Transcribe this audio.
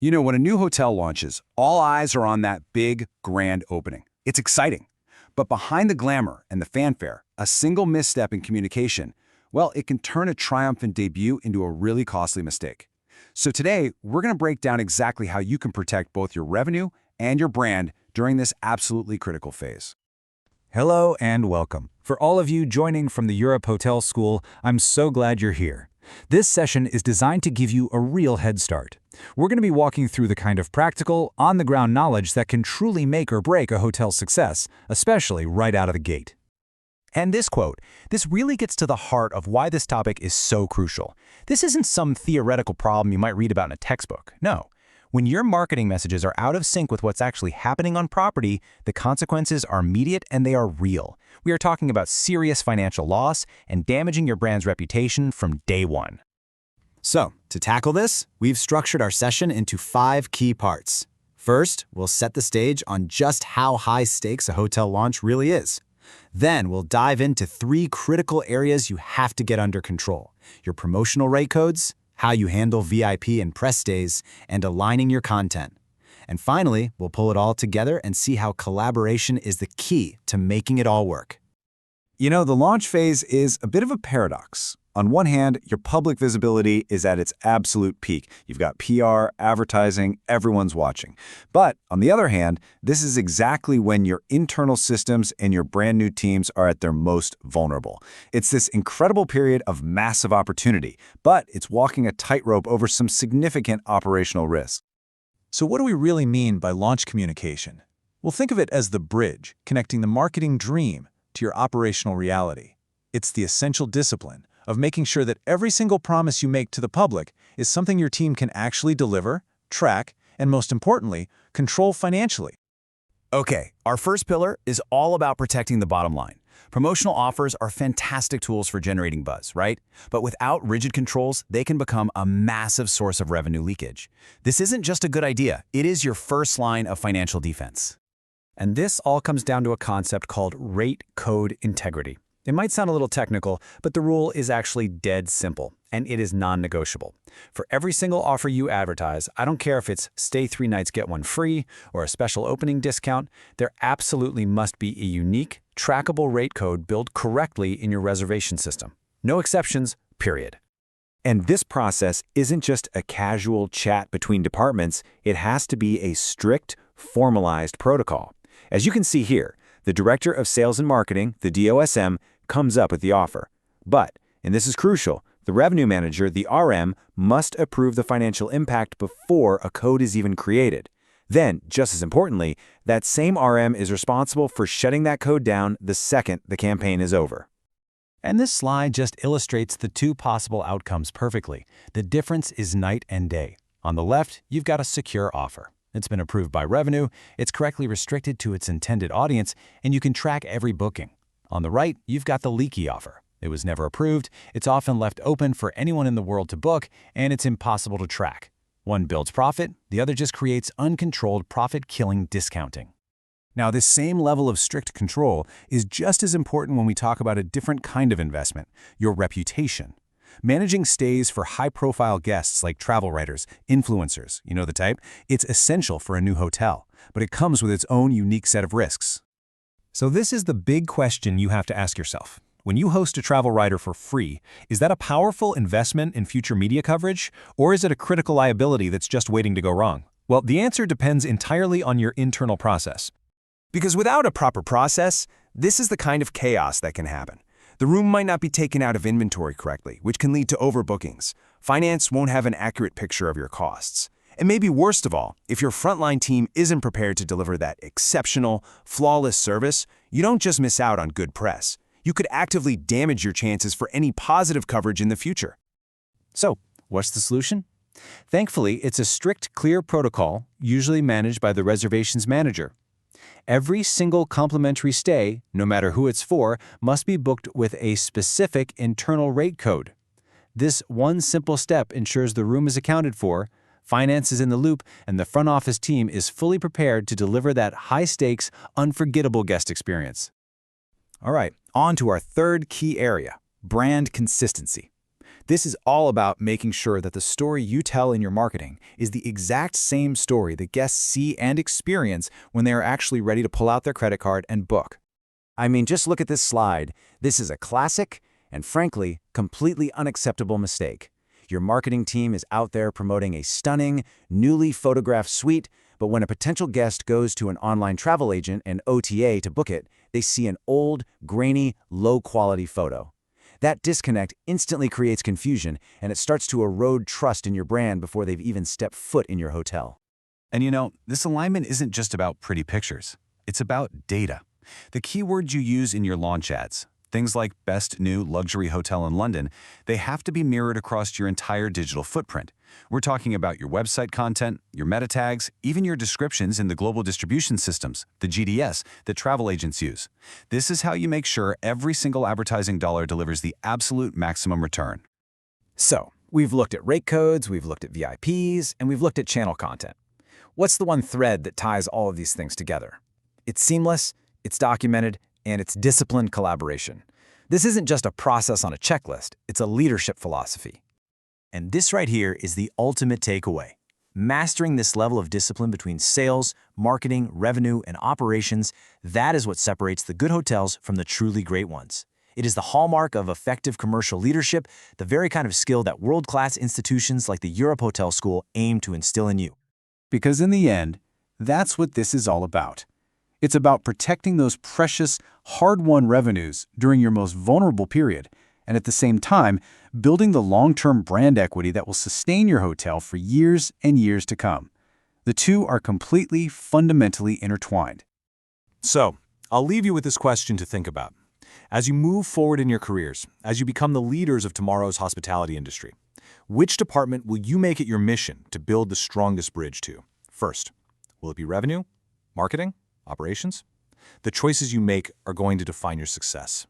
You know, when a new hotel launches, all eyes are on that big, grand opening. It's exciting. But behind the glamour and the fanfare, a single misstep in communication, well, it can turn a triumphant debut into a really costly mistake. So today, we're going to break down exactly how you can protect both your revenue and your brand during this absolutely critical phase. Hello and welcome. For all of you joining from the Europe Hotel School, I'm so glad you're here. This session is designed to give you a real head start. We're going to be walking through the kind of practical, on-the-ground knowledge that can truly make or break a hotel's success, especially right out of the gate. And this quote, this really gets to the heart of why this topic is so crucial. This isn't some theoretical problem you might read about in a textbook. No. When your marketing messages are out of sync with what's actually happening on property, the consequences are immediate and they are real. We are talking about serious financial loss and damaging your brand's reputation from day one. So, to tackle this, we've structured our session into 5 key parts. First, we'll set the stage on just how high stakes a hotel launch really is. Then, we'll dive into 3 critical areas you have to get under control: your promotional rate codes, how you handle VIP and press days, and aligning your content. And finally, we'll pull it all together and see how collaboration is the key to making it all work. You know, the launch phase is a bit of a paradox. On one hand, your public visibility is at its absolute peak. You've got PR, advertising, everyone's watching. But on the other hand, this is exactly when your internal systems and your brand new teams are at their most vulnerable. It's this incredible period of massive opportunity, but it's walking a tightrope over some significant operational risks. So what do we really mean by launch communication? Well, think of it as the bridge connecting the marketing dream to your operational reality. It's the essential discipline of making sure that every single promise you make to the public is something your team can actually deliver, track, and most importantly, control financially. Okay, our first pillar is all about protecting the bottom line. Promotional offers are fantastic tools for generating buzz, right? But without rigid controls, they can become a massive source of revenue leakage. This isn't just a good idea, it is your first line of financial defense. And this all comes down to a concept called rate code integrity. It might sound a little technical, but the rule is actually dead simple, and it is non-negotiable. For every single offer you advertise, I don't care if it's stay 3 nights, get 1 free, or a special opening discount, there absolutely must be a unique, trackable rate code built correctly in your reservation system. No exceptions, period. And this process isn't just a casual chat between departments, it has to be a strict, formalized protocol. As you can see here, the Director of Sales and Marketing, the DOSM, comes up with the offer. But, and this is crucial, the Revenue Manager, the RM, must approve the financial impact before a code is even created. Then, just as importantly, that same RM is responsible for shutting that code down the second the campaign is over. And this slide just illustrates the 2 possible outcomes perfectly. The difference is night and day. On the left, you've got a secure offer. It's been approved by Revenue, it's correctly restricted to its intended audience, and you can track every booking. On the right, you've got the leaky offer. It was never approved, it's often left open for anyone in the world to book, and it's impossible to track. One builds profit, the other just creates uncontrolled profit-killing discounting. Now, this same level of strict control is just as important when we talk about a different kind of investment, your reputation. Managing stays for high-profile guests like travel writers, influencers, you know the type, it's essential for a new hotel, but it comes with its own unique set of risks. So this is the big question you have to ask yourself. When you host a travel writer for free, is that a powerful investment in future media coverage, or is it a critical liability that's just waiting to go wrong? Well, the answer depends entirely on your internal process. Because without a proper process, this is the kind of chaos that can happen. The room might not be taken out of inventory correctly, which can lead to overbookings. Finance won't have an accurate picture of your costs. And maybe worst of all, if your frontline team isn't prepared to deliver that exceptional, flawless service, you don't just miss out on good press. You could actively damage your chances for any positive coverage in the future. So, what's the solution? Thankfully, it's a strict, clear protocol, usually managed by the reservations manager. Every single complimentary stay, no matter who it's for, must be booked with a specific internal rate code. This one simple step ensures the room is accounted for, finance is in the loop, and the front office team is fully prepared to deliver that high-stakes, unforgettable guest experience. All right, on to our third key area, brand consistency. This is all about making sure that the story you tell in your marketing is the exact same story that guests see and experience when they are actually ready to pull out their credit card and book. I mean, just look at this slide. This is a classic and, frankly, completely unacceptable mistake. Your marketing team is out there promoting a stunning, newly photographed suite, but when a potential guest goes to an online travel agent and OTA to book it, they see an old, grainy, low-quality photo. That disconnect instantly creates confusion, and it starts to erode trust in your brand before they've even stepped foot in your hotel. And you know, this alignment isn't just about pretty pictures. It's about data. The keywords you use in your launch ads, things like best new luxury hotel in London, they have to be mirrored across your entire digital footprint. We're talking about your website content, your meta tags, even your descriptions in the global distribution systems, the GDS, that travel agents use. This is how you make sure every single advertising dollar delivers the absolute maximum return. So, we've looked at rate codes, we've looked at VIPs, and we've looked at channel content. What's the one thread that ties all of these things together? It's seamless, it's documented, and it's disciplined collaboration. This isn't just a process on a checklist, it's a leadership philosophy. And this right here is the ultimate takeaway. Mastering this level of discipline between sales, marketing, revenue, and operations, that is what separates the good hotels from the truly great ones. It is the hallmark of effective commercial leadership, the very kind of skill that world-class institutions like the Europe Hotel School aim to instill in you. Because in the end, that's what this is all about. It's about protecting those precious, hard-won revenues during your most vulnerable period, and at the same time, building the long-term brand equity that will sustain your hotel for years and years to come. The two are completely, fundamentally intertwined. So, I'll leave you with this question to think about. As you move forward in your careers, as you become the leaders of tomorrow's hospitality industry, which department will you make it your mission to build the strongest bridge to? First, will it be revenue, marketing, operations? The choices you make are going to define your success.